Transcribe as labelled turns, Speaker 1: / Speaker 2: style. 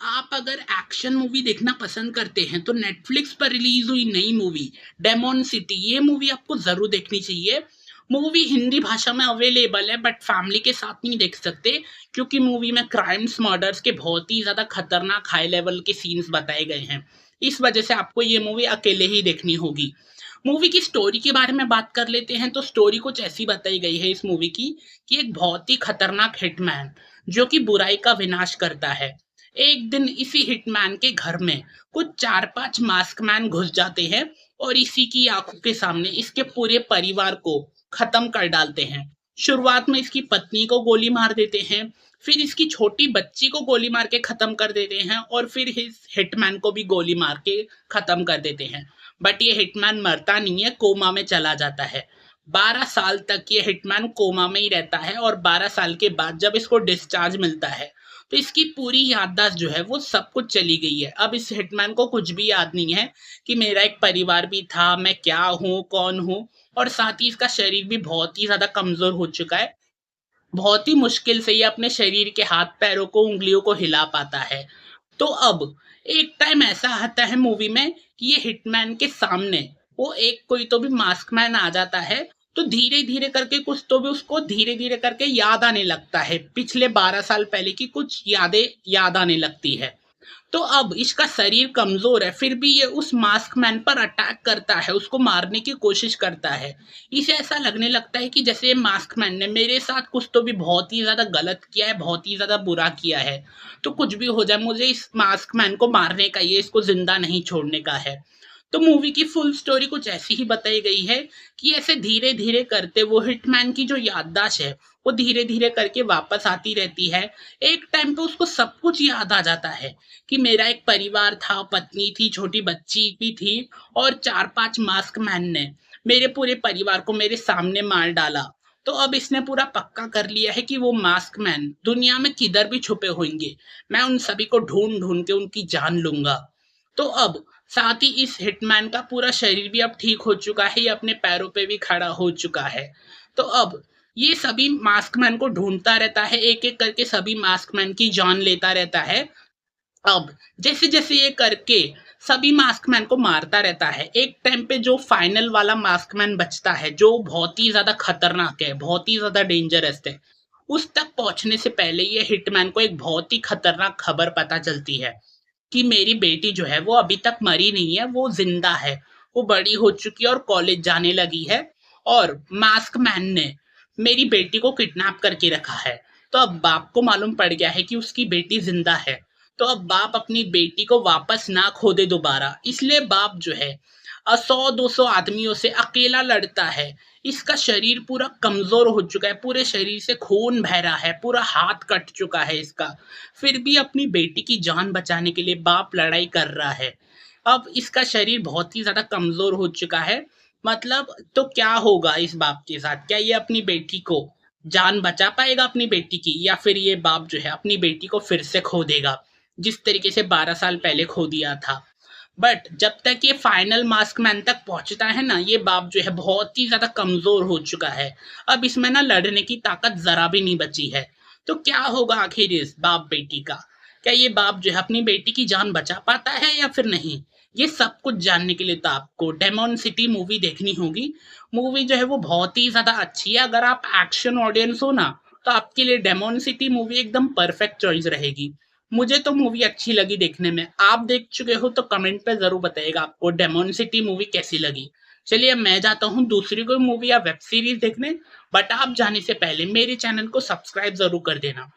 Speaker 1: आप अगर action movie देखना पसंद करते हैं तो नेटफ्लिक्स पर रिलीज हुई नई मूवी डेमोन सिटी, ये मूवी आपको जरूर देखनी चाहिए। मूवी हिंदी भाषा में अवेलेबल है बट फैमिली के साथ नहीं देख सकते, क्योंकि मूवी में क्राइम्स मर्डर्स के बहुत ही ज्यादा खतरनाक हाई लेवल के सीन्स बताए गए हैं। इस वजह से आपको ये मूवी अकेले ही देखनी होगी। मूवी की स्टोरी के बारे में बात कर लेते हैं तो स्टोरी कुछ ऐसी बताई गई है इस मूवी की कि एक बहुत ही खतरनाक हिटमैन जो कि बुराई का विनाश करता है। एक दिन इसी हिटमैन के घर में कुछ 4-5 मास्क मैन घुस जाते हैं और इसी की आंखों के सामने इसके पूरे परिवार को खत्म कर डालते हैं। शुरुआत में इसकी पत्नी को गोली मार देते हैं, फिर इसकी छोटी बच्ची को गोली मार के खत्म कर देते हैं और फिर इस हिटमैन को भी गोली मार के खत्म कर देते हैं। बट ये हिटमैन मरता नहीं है, कोमा में चला जाता है। 12 साल तक ये हिटमैन कोमा में ही रहता है और 12 साल के बाद जब इसको डिस्चार्ज मिलता है तो इसकी पूरी याददाश्त जो है वो सब कुछ चली गई है। अब इस हिटमैन को कुछ भी याद नहीं है कि मेरा एक परिवार भी था, मैं क्या हूँ, कौन हूँ। और साथ ही इसका शरीर भी बहुत ही ज्यादा कमजोर हो चुका है। बहुत ही मुश्किल से ये अपने शरीर के हाथ पैरों को, उंगलियों को हिला पाता है। तो अब एक टाइम ऐसा आता है मूवी में कि ये हिटमैन के सामने वो एक कोई तो भी मास्क मैन आ जाता है। तो धीरे धीरे करके कुछ तो भी उसको धीरे धीरे करके याद आने लगता है, पिछले 12 साल पहले की कुछ यादें याद आने लगती है। तो अब इसका शरीर कमजोर है, फिर भी ये उस मास्क मैन पर अटैक करता है, उसको मारने की कोशिश करता है। इसे ऐसा लगने लगता है कि जैसे मास्क मैन ने मेरे साथ कुछ तो भी बहुत ही ज्यादा गलत किया है, बहुत ही ज्यादा बुरा किया है। तो कुछ भी हो जाए, मुझे इस मास्क मैन को मारने का, ये इसको जिंदा नहीं छोड़ने का है। तो मूवी की फुल स्टोरी कुछ ऐसी ही बताई गई है कि ऐसे धीरे धीरे करते वो हिटमैन की जो याददाश्त है वो धीरे धीरे करके वापस आती रहती है। एक टाइम पे उसको सब कुछ याद आ जाता है कि मेरा एक परिवार था, पत्नी थी, छोटी बच्ची भी थी और 4-5 मास्क मैन ने मेरे पूरे परिवार को मेरे सामने मार डाला। तो अब इसने पूरा पक्का कर लिया है कि वो मास्क मैन दुनिया में किधर भी छुपे होंगे, मैं उन सभी को ढूंढ ढूंढ के उनकी जान लूंगा। तो अब साथ ही इस हिटमैन का पूरा शरीर भी अब ठीक हो चुका है, ये अपने पैरों पे भी खड़ा हो चुका है। तो अब ये सभी मास्कमैन को ढूंढता रहता है, एक एक करके सभी मास्कमैन की जान लेता रहता है। अब जैसे जैसे ये करके सभी मास्कमैन को मारता रहता है, एक टाइम पे जो फाइनल वाला मास्कमैन बचता है जो बहुत ही ज्यादा खतरनाक है, बहुत ही ज्यादा डेंजरस है, उस तक पहुंचने से पहले ये हिटमैन को एक बहुत ही खतरनाक खबर पता चलती है कि मेरी बेटी जो है वो अभी तक मरी नहीं है, वो जिंदा है। वो बड़ी हो चुकी है और कॉलेज जाने लगी है और मास्क मैन ने मेरी बेटी को किडनैप करके रखा है। तो अब बाप को मालूम पड़ गया है कि उसकी बेटी जिंदा है। तो अब बाप अपनी बेटी को वापस ना खो दे दोबारा, इसलिए बाप जो है 100-200 आदमियों से अकेला लड़ता है। इसका शरीर पूरा कमजोर हो चुका है, पूरे शरीर से खून बह रहा है, पूरा हाथ कट चुका है इसका। फिर भी अपनी बेटी की जान बचाने के लिए बाप लड़ाई कर रहा है। अब इसका शरीर बहुत ही ज्यादा कमजोर हो चुका है। मतलब तो क्या होगा इस बाप के साथ, क्या ये अपनी बेटी को जान बचा पाएगा अपनी बेटी की, या फिर ये बाप जो है अपनी बेटी को फिर से खो देगा जिस तरीके से 12 साल पहले खो दिया था। बट जब तक ये फाइनल मास्क मैन तक पहुंचता है ना, ये बाप जो है बहुत ही ज्यादा कमजोर हो चुका है। अब इसमें ना लड़ने की ताकत जरा भी नहीं बची है। तो क्या होगा आखिर इस बाप बेटी का, क्या ये बाप जो है अपनी बेटी की जान बचा पाता है या फिर नहीं। ये सब कुछ जानने के लिए तो आपको डेमोन सिटी मूवी देखनी होगी। मूवी जो है वो बहुत ही ज्यादा अच्छी है, अगर आप एक्शन ऑडियंस हो ना तो आपके लिए डेमोन सिटी मूवी एकदम परफेक्ट चॉइस रहेगी। मुझे तो मूवी अच्छी लगी देखने में, आप देख चुके हो तो कमेंट पे जरूर बताइएगा आपको डेमोन सिटी मूवी कैसी लगी। चलिए अब मैं जाता हूँ दूसरी कोई मूवी या वेब सीरीज देखने, बट आप जाने से पहले मेरे चैनल को सब्सक्राइब जरूर कर देना।